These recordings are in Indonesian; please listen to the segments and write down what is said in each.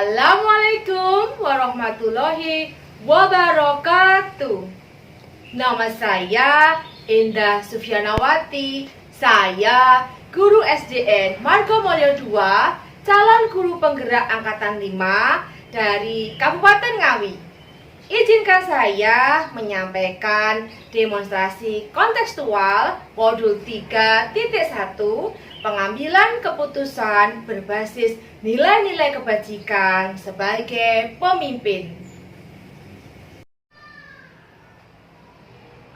Assalamualaikum warahmatullahi wabarakatuh. Nama saya Indah Sufyanawati. Saya guru SDN Margomulyo II, calon guru penggerak angkatan 5 dari Kabupaten Ngawi. Izinkan saya menyampaikan demonstrasi kontekstual modul 3.1 pengambilan keputusan berbasis nilai-nilai kebajikan sebagai pemimpin.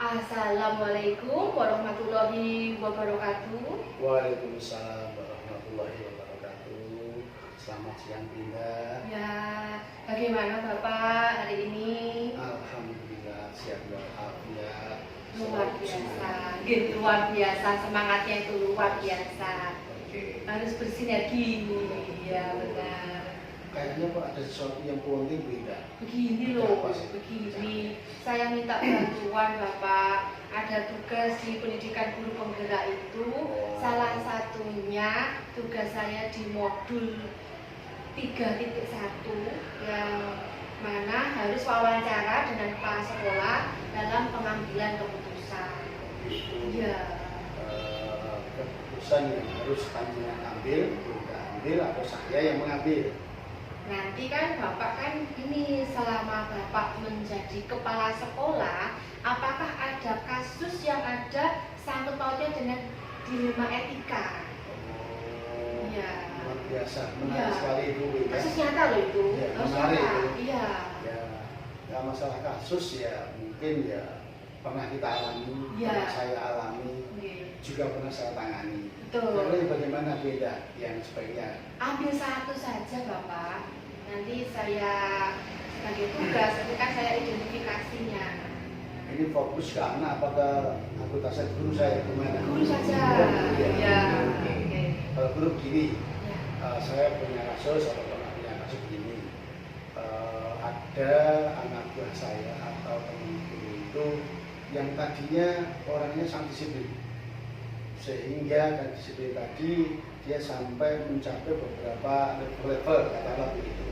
Assalamualaikum warahmatullahi wabarakatuh. Waalaikumsalam warahmatullahi wabarakatuh. Selamat siang, Dinda. Ya, bagaimana Bapak hari ini? Alhamdulillah siap walafiat. Luar biasa, luar biasa, semangatnya itu luar biasa. Oke. Harus bersinergi, ya benar. Kayaknya Pak ada sesuatu yang penting, Dinda. Begini loh, begini. Saya minta bantuan Bapak. Ada tugas di pendidikan guru penggerak itu. Salah satunya tugas saya di modul 3.1 yang mana harus wawancara dengan kepala sekolah dalam pengambilan keputusan. Iya. Keputusan yang harus panjenengan ambil, Dinda ambil atau saya yang mengambil? Nanti kan Bapak kan ini selama Bapak menjadi kepala sekolah, apakah ada kasus yang ada sangkut pautnya dengan dilema etika? Iya. Luar biasa, menarik sekali itu, Dinda. Kasus nyata loh itu. Ya, Kasus menarik nyata. itu. Iya. Ya masalah kasus ya mungkin ya pernah kita alami, Ya. pernah saya alami, Oke. juga pernah saya tangani. Betul. Jadi bagaimana beda yang sebaiknya? Ambil satu saja Bapak. Nanti saya sebagai tugas, itu kan saya identifikasinya. Ini fokus karena apakah anggota saya guru saya gimana? Guru saja. Ya. Ya. Oke. Oke. Kalau guru begini, Ya. saya punya kasus atau pernah punya kasus begini. Ada anak buah saya atau teman guru itu yang tadinya orangnya sangat disiplin, sehingga kan disiplin tadi dia sampai mencapai beberapa level katakanlah begitu.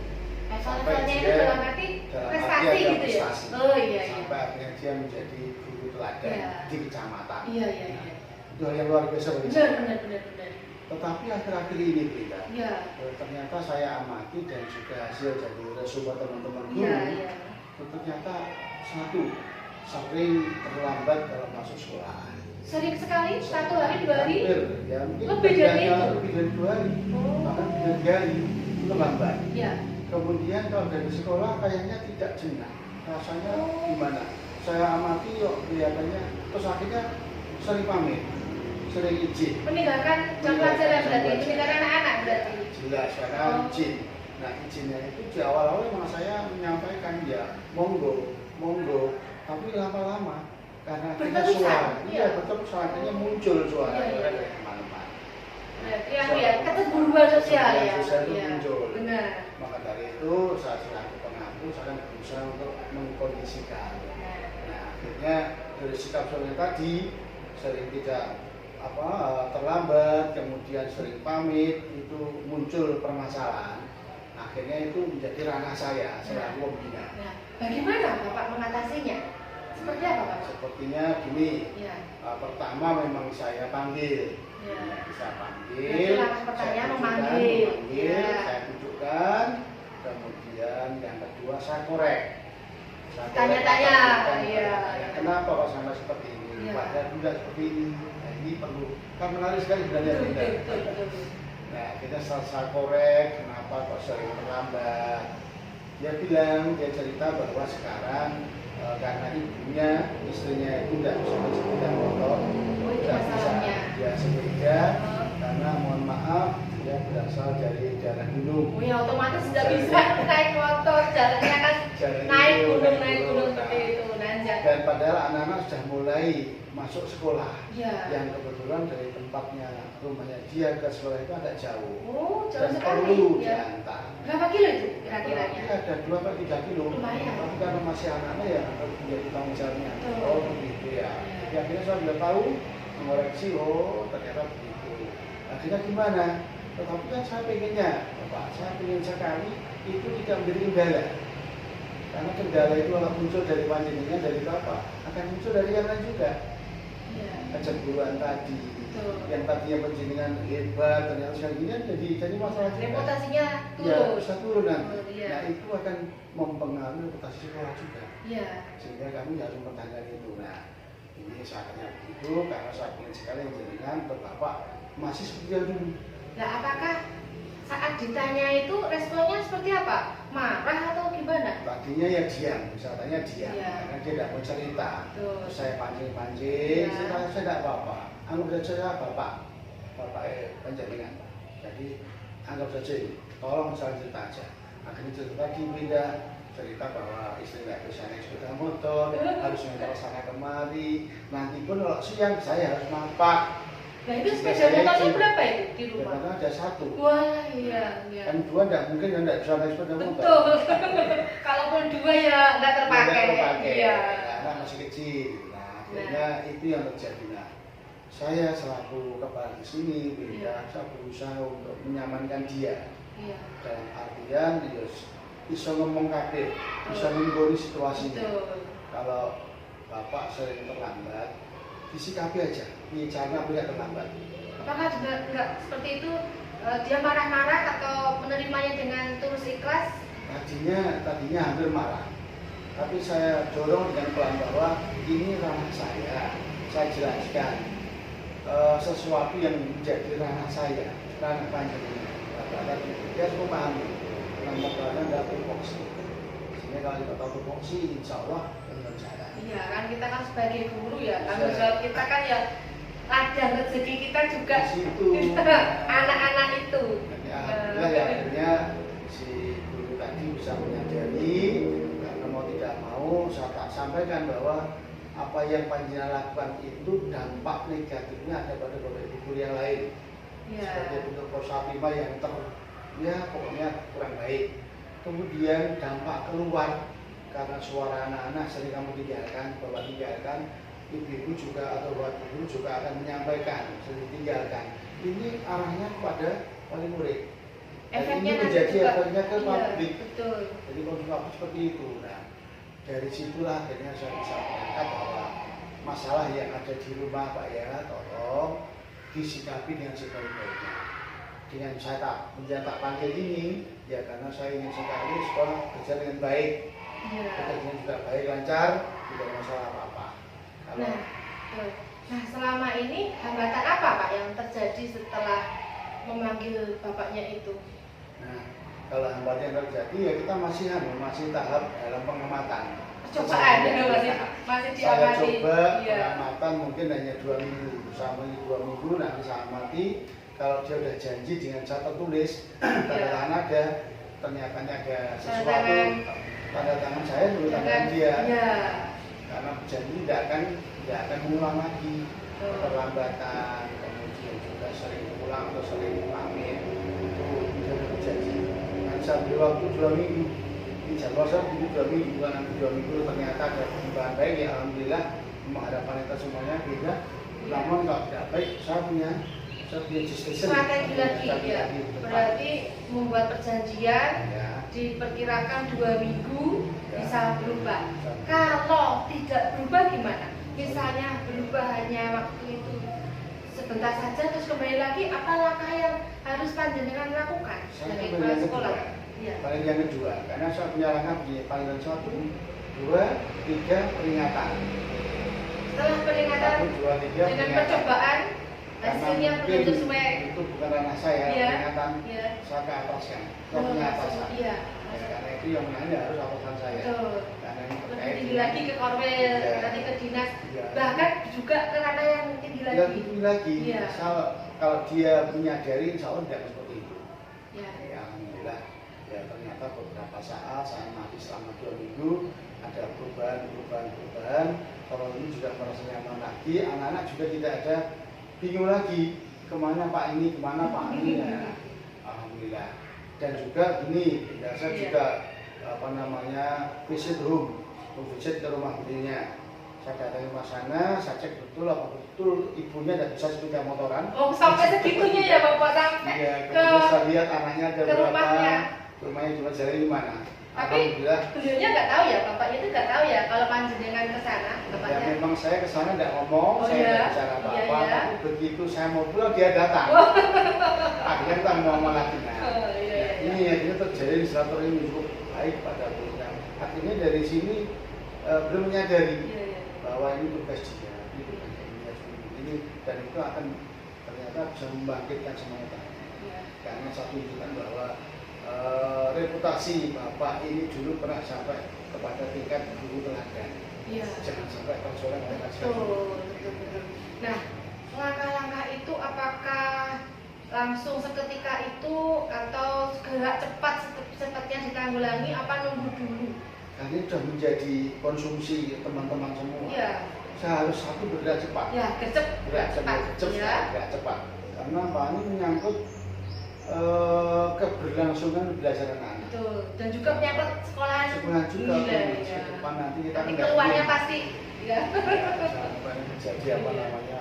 Level-levelnya itu dalam arti prestasi ada gitu ya? prestasi. Oh iya iya. Sampai akhirnya dia menjadi guru teladan Iya. di kecamatan. Iya iya iya. Itu hal yang luar biasa bagi Benar saya. benar. Tetapi akhir-akhir ini Brita, Iya. ternyata saya amati dan juga hasil dari resume teman-teman guru, Iya iya. ternyata satu sering terlambat dalam masuk sekolah. Sering sekali, 1 hari 2 hari. Hampir, ya mungkin Lebih dari itu? lebih dari 2 hari, Oh. bahkan lebih dari 3 hari itu lambat. Iya. Kemudian kalau dari sekolah kayaknya tidak jenak, rasanya gimana? Saya amati kok kelihatannya, terus akhirnya sering pamit, sering izin. Meninggalkan jam pelajaran berarti, meninggalkan anak-anak berarti. Jelas karena izin. Nah izinnya itu di awal-awal memang saya menyampaikan ya monggo, tapi lama-lama karena akhirnya Berterusan, suara, iya. iya berterusan, akhirnya muncul suara Iya. dari teman-teman. Berarti apa ya? Keterburuan sosial ya. Sosial itu Iya. muncul. Benar. Maka dari itu saya selaku pengaku saya berusaha untuk mengkondisikan. Nah akhirnya dari sikap saya tadi sering tidak terlambat, kemudian sering pamit, itu muncul permasalahan. Akhirnya itu menjadi ranah saya selaku pembina. Nah, bagaimana Bapak mengatasinya? Seperti apa Bapak? Sepertinya gini, Iya. pertama memang saya panggil, Iya. saya panggil, Berarti langkah pertama saya memanggil. Iya. saya tunjukkan, kemudian yang kedua saya korek. Saya Tanya-tanya, korek, iya. Kenapa kok sampai seperti ini? Iya. Padahal tidak seperti ini. Nah, ini perlu, kan menarik sekali sebenarnya kita. Betul. Nah, kita saya korek, kenapa kok sering terlambat? Dia bilang, dia cerita bahwa sekarang karena ibunya, istrinya itu tidak bisa bersepeda motor, Oh, itu tidak bisa masalahnya. dia sepeda, Oh. karena mohon maaf dia berasal dari daerah gunung. Oh ya otomatis tidak bisa naik motor, jalannya kan Jalan naik itu, gunung nah. seperti itu, nanjak. Dan padahal anak-anak sudah mulai masuk sekolah, Iya. yang kebetulan dari tempatnya rumahnya dia ke sekolah itu agak jauh. Oh, jauh Dan sekali. perlu Ya. diantar. Berapa kilo itu kira-kiranya? Ini ada 2-3 kilo. Lumayan. Tapi karena masih anaknya ya harus menjadi tanggung jawabnya. Betul. Oh begitu ya. Ya. Jadi akhirnya saya sudah tahu mengoreksi. Oh ternyata begitu. Akhirnya gimana? Tetapi kan saya pengennya, Bapak, saya pengen sekali itu tidak menjadi kendala. Karena kendala itu kalau muncul dari panjenengan, dari Bapak, akan muncul dari yang lain juga. Iya. Kecemburuan tadi, Betul. yang tadinya panjenengan hebat, ternyata sekarang ini jadi masalah juga. Reputasinya Ya, turun. bisa turun nanti. Iya. Nah, itu akan mempengaruhi reputasi sekolah juga. Iya. Sehingga kami harus mempertahankan itu. Nah, ini saatnya begitu karena saya ingin sekali jenengan ke Bapak masih seperti yang dulu. Nah, apakah saat ditanya itu responnya seperti apa? Marah atau gimana? Tadinya ya diam, misalnya diam, Iya. karena dia tidak mau cerita. Betul. Terus saya pancing-pancing, Iya. saya tidak apa-apa. Anggap saja Bapak penjaringan. Jadi anggap saja ini, tolong saya cerita aja. Akhirnya cerita lagi pindah, cerita bahwa istri nggak bisa naik sepeda motor, harus ngantar sana kemari. Nanti pun kalau siang saya harus mapak. Nah, itu sepeda motornya berapa itu di rumah? Karena ada satu. Wah, iya, iya. Kan dua enggak mungkin kan enggak bisa naik sepeda motor. Betul. Kalaupun dua ya nggak terpakai. Nggak terpakai. Iya. Karena masih kecil. Nah, akhirnya itu yang terjadi. Nah, saya selaku kepala di sini, Iya. saya berusaha untuk menyamankan dia. Iya. Dalam artian dia bisa ngomong kabeh, bisa menggoni situasinya. Betul. Kalau Bapak sering terlambat, disikapi aja. Ini caranya punya terlambat. Apakah juga nggak seperti itu? Dia marah-marah atau menerimanya dengan tulus ikhlas? Tadinya hampir marah. Tapi saya dorong dengan pelan bahwa ini ranah saya jelaskan sesuatu yang menjadi ranah saya, ranah panjenengan. Bapak dia harus memahami, nama karena tidak tupoksi. Sehingga kalau kita tahu tupoksi, insya Allah benar jalan. Iya kan kita kan sebagai guru ya, Bisa. tanggung jawab kita kan ya ladang rezeki kita juga Di situ. anak-anak itu. Ya, alhamdulillah ya akhirnya si guru tadi bisa menyadari karena mau tidak mau saya tak sampaikan bahwa apa yang panjenengan lakukan itu dampak negatifnya ada pada bapak ibu guru yang lain. Iya. Sebagai bentuk prosapima yang ya pokoknya kurang baik. Kemudian dampak keluar karena suara anak-anak sering kamu tinggalkan, bapak tinggalkan, ibu juga atau bapak ibu juga akan menyampaikan sering tinggalkan. Ini arahnya kepada wali murid. Dan Efeknya ini nanti menjadi juga, efeknya ke iya, publik. betul. Jadi konsumsi seperti itu. Nah, dari situlah akhirnya saya bisa mengangkat bahwa masalah yang ada di rumah Pak ya, tolong disikapi dengan sebaik-baiknya. Dengan saya tak panggil ini, ya karena saya ingin sekali sekolah kerja dengan baik, Iya. bekerja juga baik, lancar, tidak ada masalah apa-apa. Kalau Nah, betul. Nah, selama ini hambatan apa Pak yang terjadi setelah memanggil bapaknya itu? nah, kalau hambatan yang terjadi ya kita masih tahap dalam pengamatan. Percobaan ya, masih Saya diamati. coba Iya. pengamatan mungkin hanya 2 minggu, sama 2 minggu nanti saya amati. Kalau dia udah janji dengan saya tertulis, tanda Iya. tangan ada, ternyata ada Tanda sesuatu, tangan. tanda tangan saya dulu tanda tangan dia. Iya. Karena janji tidak akan mengulang lagi Betul. keterlambatan, kemudian juga sering pulang atau sering pamit itu dia berjanji. Dan saya beri waktu 2 minggu. Di jadwal saya begitu 2 minggu, nanti 2 minggu ternyata ada perubahan baik ya alhamdulillah menghadapan itu semuanya beda. Namun kalau tidak baik saya punya Strategi lagi ya. Berarti membuat perjanjian ya. diperkirakan 2 minggu Ya. bisa berubah. Kalau tidak berubah gimana? Misalnya berubah hanya waktu itu sebentar saja terus kembali lagi, apa langkah yang harus panjenengan lakukan Saya sebagai paling kepala yang sekolah? kedua. Iya. Paling yang kedua, karena saya punya langkah begini, paling 1, 2, 3 peringatan. Setelah peringatan 1, 2, 3 dengan percobaan hasilnya belum sesuai. itu bukan ranah saya, Iya. peringatan Iya. saya ke ataskan, saya Oh, punya atasan. iya. Ya, karena itu yang menanya harus atasan saya. Betul. Karena ini Lebih terkait tinggi dengan- lagi ke korwil, Iya. nanti ke dinas, Iya. bahkan juga ke ranah yang tinggi Ya, lagi. tinggi lagi. Iya. Kalau dia menyadari, insya Allah tidak seperti itu. Ya. Ya, alhamdulillah. Ya ternyata beberapa saat saya mati selama 2 minggu ada perubahan. Kalau ini juga merasa nyaman lagi, anak-anak juga tidak ada bingung lagi kemana Pak ini, kemana Pak ini. Ya, alhamdulillah. Dan juga gini, ya, saya Iya. juga visit home, visit ke rumah belinya. Saya datang ke sana, saya cek betul apa betul ibunya tidak bisa sepeda motoran. Oh, sampai segitunya ya Bapak, sampai Iya, ke kemudian saya lihat anaknya ada ke berapa, rumahnya. rumahnya cuma jari di mana. Tapi Alhamdulillah. beliaunya nggak tahu ya, bapaknya itu nggak tahu ya kalau panjenengan ke sana, Ya bapaknya. memang saya ke sana tidak ngomong, Oh, saya iya? tidak bicara apa-apa. Iya, iya. Tapi begitu saya mau pulang dia datang. Oh. Akhirnya kita ngomong lagi. Nah, Oh, iya, iya. ini akhirnya terjadi di silaturahmi cukup baik pada beliau. Akhirnya dari sini belum menyadari Iya, iya. bahwa ini tugas dia, ini dan itu akan ternyata bisa membangkitkan semangat. Iya. Karena saya tunjukkan bahwa reputasi Bapak ini dulu pernah sampai kepada tingkat guru teladan. Iya. Jangan sampai tersorong oleh kajian. Betul. Nah, langkah-langkah itu apakah langsung seketika itu atau gerak cepat seperti yang ditanggulangi, apa nunggu dulu? Dan ini sudah menjadi konsumsi teman-teman semua. Iya. Saya harus satu bergerak cepat. Ya, gerak cepat. Ya. Gerak cepat. Karena apa ini menyangkut keberlangsungan belajar anak. Betul. Dan juga menyangkut sekolahan. Sekolah juga Iya, ke iya. depan nanti kita Nanti keluarnya pasti. Ya. sampai menjadi apa namanya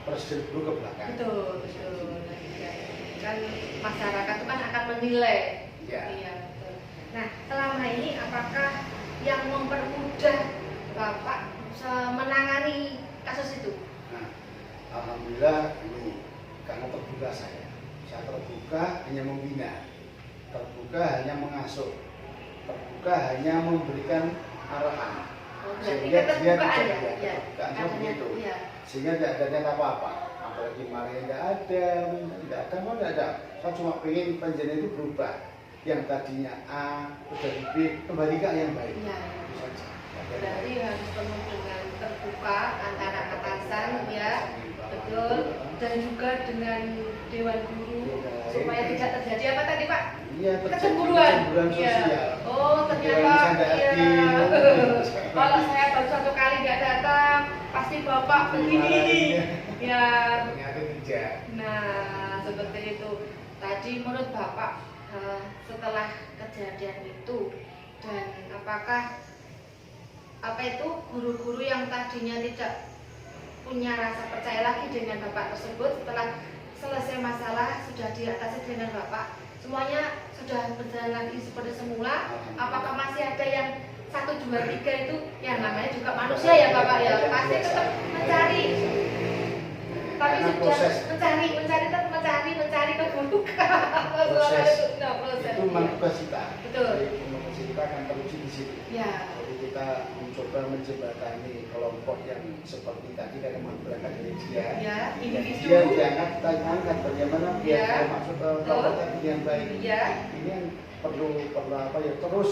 presiden dulu ke belakang. Betul. Nah, iya. Kan masyarakat itu kan akan menilai. Iya. Iya, betul. Nah, selama ini apakah yang mempermudah Bapak menangani kasus itu? Nah, alhamdulillah ini karena terbuka saya terbuka hanya membina, terbuka hanya mengasuh, terbuka hanya memberikan arahan. Oh, berarti Sehingga dia keterbukaan tidak ya? ada keterbukaan begitu. Iya. Sehingga tidak ada niat apa-apa. Apalagi marahnya tidak ada, mau tidak ada. Saya cuma pengen penjelasan itu berubah. Yang tadinya A, sudah B, kembali ke A yang baik. Iya. Itu saja. Berarti harus penuh dengan terbuka antara atasan ya, betul, dan juga dengan dewan guru supaya tidak terjadi apa tadi Pak? Iya, Kecemburuan. Iya. Sosial. Oh ternyata iya. Kalau saya baru satu kali nggak datang, pasti Bapak begini. Ya. Ternyata tidak. Nah seperti itu. Tadi menurut Bapak setelah kejadian itu dan apakah apa itu guru-guru yang tadinya tidak punya rasa percaya lagi dengan Bapak tersebut setelah selesai masalah sudah diatasi dengan Bapak, semuanya sudah berjalan lagi seperti semula? Apakah masih ada yang 1, 2, 3 itu yang namanya juga manusia ya Bapak ya, pasti tetap mencari, tapi sudah mencari keburukan. Proses Proses itu memang tugas kita. Betul. Jadi tugas kita akan teruji di situ. Ya. Jadi kita mencoba menjembatani kelompok yang seperti tadi karena berangkat dari dia. Ya, individu. Dia diangkat, kita angkat bagaimana biar Ya. dia masuk ke kelompok tadi yang baik. Ya. Ini yang perlu apa ya terus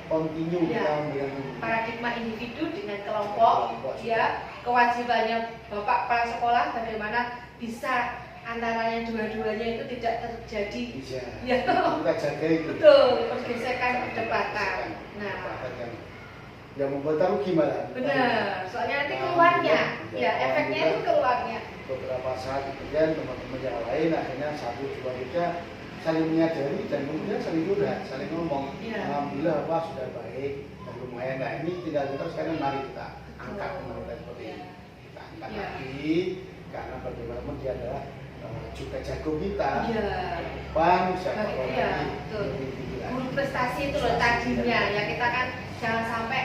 continue Ya. kita memberikan Paradigma individu dengan kelompok, ya, kewajibannya Bapak para sekolah bagaimana bisa antaranya dua-duanya itu tidak terjadi. bisa. Ya. Kita jaga itu. Betul, pergesekan perdebatan. Nah, yang membuat tahu gimana? benar. Soalnya nanti keluarnya, ya, efeknya itu keluarnya. Beberapa saat kemudian teman-teman yang lain akhirnya 1, 2, 3 saling menyadari dan kemudian saling curhat, saling ngomong. Ya. Alhamdulillah Pak sudah baik dan lumayan. Nah ini tinggal kita sekarang mari kita angkat kembali seperti ini. Kita angkat Ya. lagi karena bagaimanapun dia adalah juga jago kita. Iya. Depan siapa Iya, lagi betul. lebih tinggi lagi. Guru prestasi itu loh tadinya, ya kita kan jangan sampai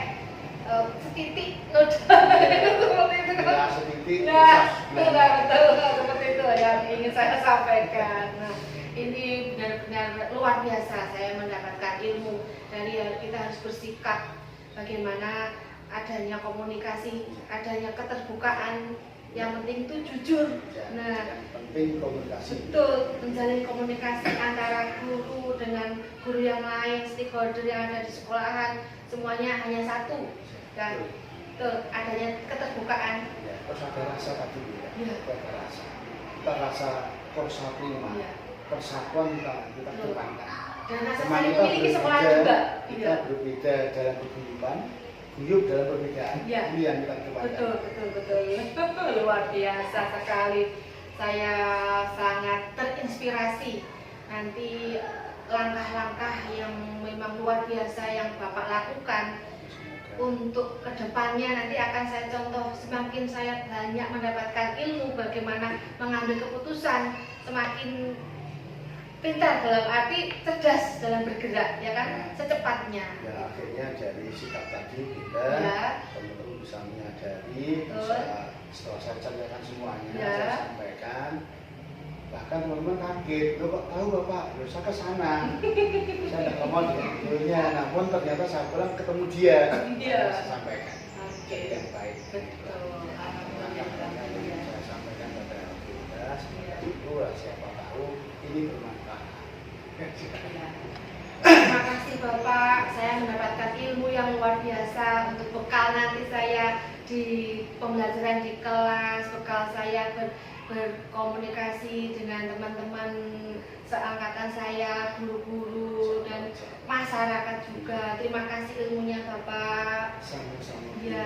setitik noda seperti itu kan. Ya, setitik. Nah, betul seperti itu yang ingin saya sampaikan. Nah, ini benar-benar luar biasa saya mendapatkan ilmu dari kita harus bersikap bagaimana adanya komunikasi, adanya keterbukaan. Yang penting itu jujur. Nah, yang penting komunikasi. betul, menjalin komunikasi antara guru dengan guru yang lain, stakeholder yang ada di sekolahan, semuanya hanya satu. Dan betul, adanya keterbukaan. Ya, terus ada rasa tadi ya. Ya. Ada rasa. Kita rasa persatuan, Ya. persatuan kita Betul. kembangkan. Dan rasa Teman saling kita memiliki sekolah berbeda, juga. Kita Iya. berbeda dalam keguyuban, guyup dalam perbedaan. Ya. Ini yang kita kembangkan. Betul. Luar biasa sekali. Saya sangat terinspirasi. Nanti langkah-langkah yang memang luar biasa yang Bapak lakukan untuk kedepannya nanti akan saya contoh. Semakin saya banyak mendapatkan ilmu bagaimana mengambil keputusan, semakin pintar dalam arti cerdas dalam bergerak, ya kan, secepatnya. Ya akhirnya dari sikap tadi kita Ya. teman-teman bisa menyadari, bisa setelah saya ceritakan semuanya, Ya. saya sampaikan, bahkan teman-teman kaget, lo kok tahu bapak, lo saya ke sana, saya tidak ngomong di videonya, namun ternyata saya pulang ketemu dia, Iya. saya sampaikan, Oke. yang baik. Betul. Alhamdulillah. Saya sampaikan pada kita, seperti itu, siapa tahu ini bermanfaat. Ya. Terima kasih Bapak, saya mendapatkan ilmu yang luar biasa untuk bekal nanti saya di pembelajaran di kelas, bekal saya berkomunikasi dengan teman-teman seangkatan saya, guru-guru dan masyarakat juga. Terima kasih ilmunya Bapak. Sama-sama. Ya.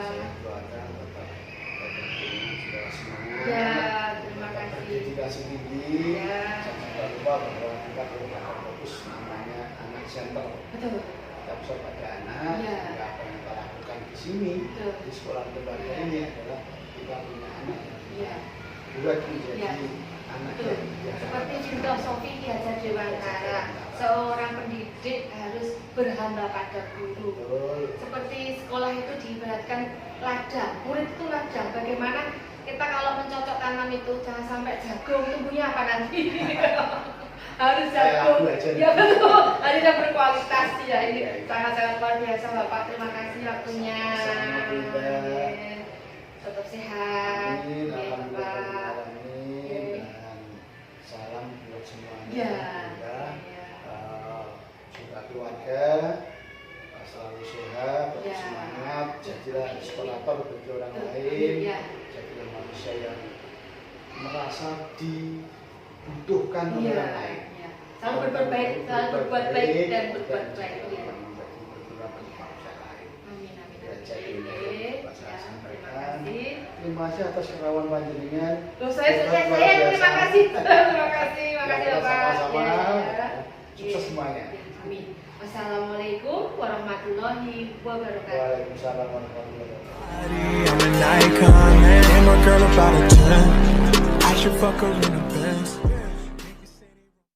Saya doakan tetap segala semangat. Ya, terima kasih. Dedikasi tinggi. Ya. Jangan lupa bahwa kita perlu fokus namanya anak center. Betul. Kita bisa pada anak. Ya. Sehingga apa yang kita lakukan di sini Betul. di sekolah lembaga Ya. ini adalah kita punya anak yang Ya. buat menjadi Ya. anak Betul. yang biasa. Seperti filosofi Ki Hajar Dewantara, seorang pendidik harus berhamba pada guru. Betul. Seperti sekolah itu diibaratkan ladang, murid itu ladang. Bagaimana kita kalau mencocok tanam itu jangan sampai jagung, tumbuhnya apa nanti? Harus jagung. Kayak aku aja. Ya betul, harus yang berkualitas ya. Ini Ya. sangat-sangat luar biasa Bapak. Terima kasih waktunya. Sama-sama, Bunda. Amin. Tetap sehat. Amin, Ya, Bapak. alhamdulillah, Oke. dan salam buat semuanya. Ya. Semoga, Ya. juga keluarga selalu sehat, Ya. semangat, jadilah inspirator bagi orang lain, Ya. jadilah manusia yang merasa dibutuhkan oleh Iya. orang lain. Ya. Selalu berbuat baik, selalu berbuat baik dan berbuat baik. juga Ya. menjadi berguna bagi manusia lain. Amin amin Ya, amin. jadi ini Ya, Pak saya terima sampaikan. kasih. Terima kasih atas kerawan panjenengan. Loh, saya Hebat, luar terima biasa. kasih. Terima kasih Ya, Bapak. kita sama-sama. Ya. Sukses Ya. semuanya. Ya, amin. Wassalamualaikum warahmatullahi wabarakatuh. Waalaikumsalam warahmatullahi wabarakatuh. I'm an icon, man. Ain't no girl about a 10. I should fuck her in a bed.